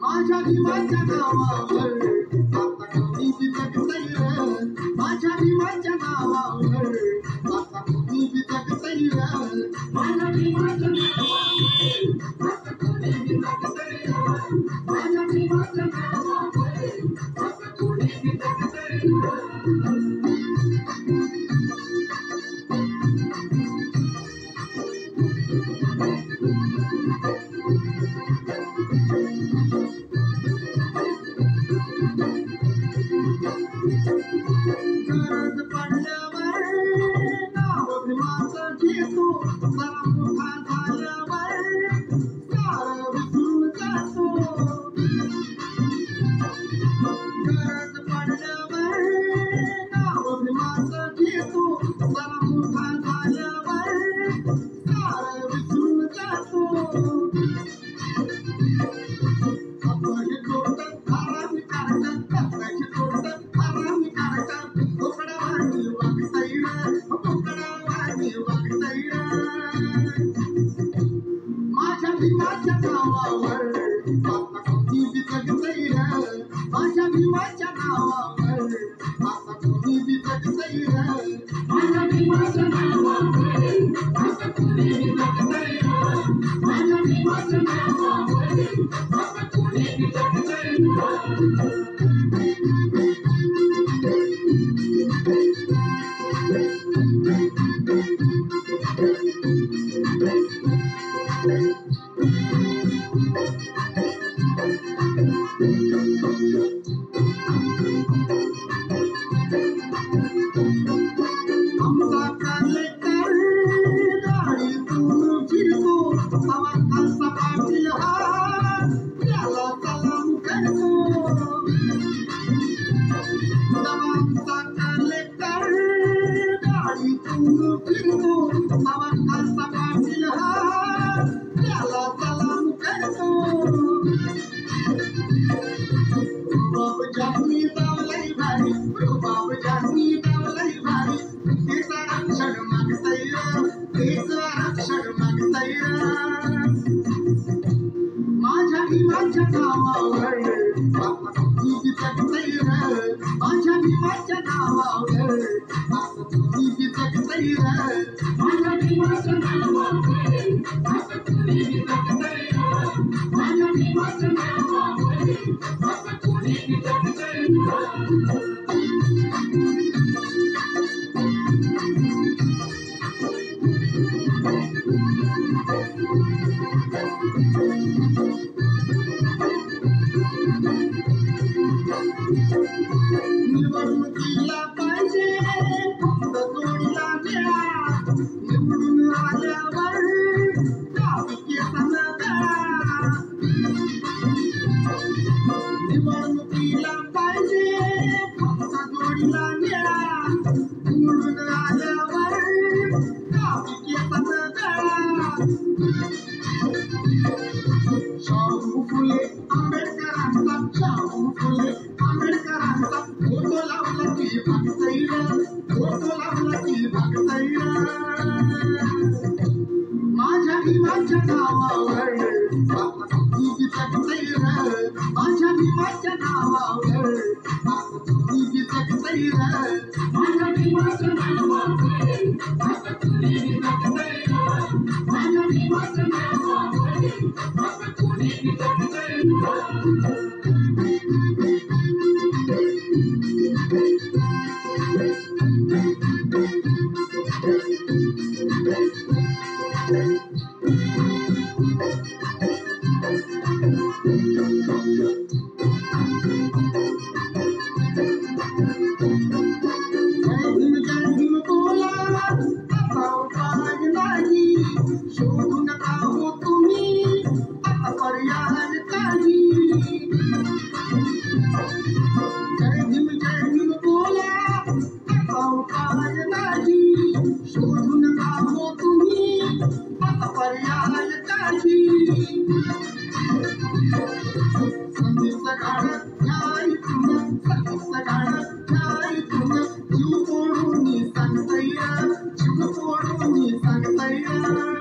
माझ्या भीमाच्या नावावर आता कोणी बी जगतैर, माझ्या भीमाच्या नावावर आता कोणी बी जगतैर, माझ्या भीमाच्या नावावर आता कोणी बी जगतैर, माझ्या भीमाच्या नावावर आता कोणी बी जगतैर. गरज पडल्यावर नाव भीमाचं घेतो, जरा मोठा झाल्यावर सारं विसरून जातो. गरज पडल्यावर नाव भीमाचं घेतो, जरा मोठा झाल्यावर सारं विसरून जातो. अपने तोट हरामी काढतात, कसाची तोट हरामी काढतात, बोकडावानी वागतैर, बोकडावानी वागतैर. माझ्या भीमाच्या नावावर आता कोणी बी जगतैर, माझ्या भीमाच्या नावावर आता कोणी बी जगतैर, माझ्या भीमाच्या नावावर आता कोणी बी जगतैर, माझ्या भीमाच्या नावावर आता कोणी बी जगतैर. आमचा कलेक्टर गाडीतून फिरतो, हवा खालचा पाटील हा त्याला सलाम करतो. आमचा कलेक्टर गाडीतून फिरतो, हवा खालचा पाटील हा त्याला सलाम करतो. रुबाब जानी दावलई भारी, रुबाब जानी दावलई भारी, तेचं रक्षण मागतैर, तेचं रक्षण मागतैर. माझ्या भीमाच्या नावावर आता कोणी बी जगतैर, माझ्या भीमाच्या नावावर आता कोणी बी जगतैर, माझ्या भीमाच्या नावावर आता कोणी बी जगतैर, माझ्या भीमाच्या नावावर आता कोणी बी जगतैर. निवडणुकीला पाहिजे फक्त जोडीला वेळा, निवडून आल्यावर गावी केसांना गळा. निवडणुकीला पाहिजे फक्त जोडीला वेळा, निवडून आल्यावर गावी केसांना गळा. शाहू फुले आंबेडकरांचा, शाहू फुले आंबेडकरांचा फोटो लावला की भागतैर, फोटो लावला की भागतैर. माझ्या भीमाच्या नावावर आता कोणी बी जगतैर, माझ्या भीमाच्या नावावर आता कोणी बी जगतैर, माझ्या भीमाच्या नावावर आता कोणी बी जगतैर, माझ्या भीमाच्या नावावर आता कोणी बी जगतैर. जय भीम बोला, आता उपाय नाही, शोधू नका हो तुम्ही आता पर्याय संधीचं गाणं घ्या इथून, संधीचं गाणं घ्या इथून, जीव तोडून सांगतय, जीव तोडून सांगतय.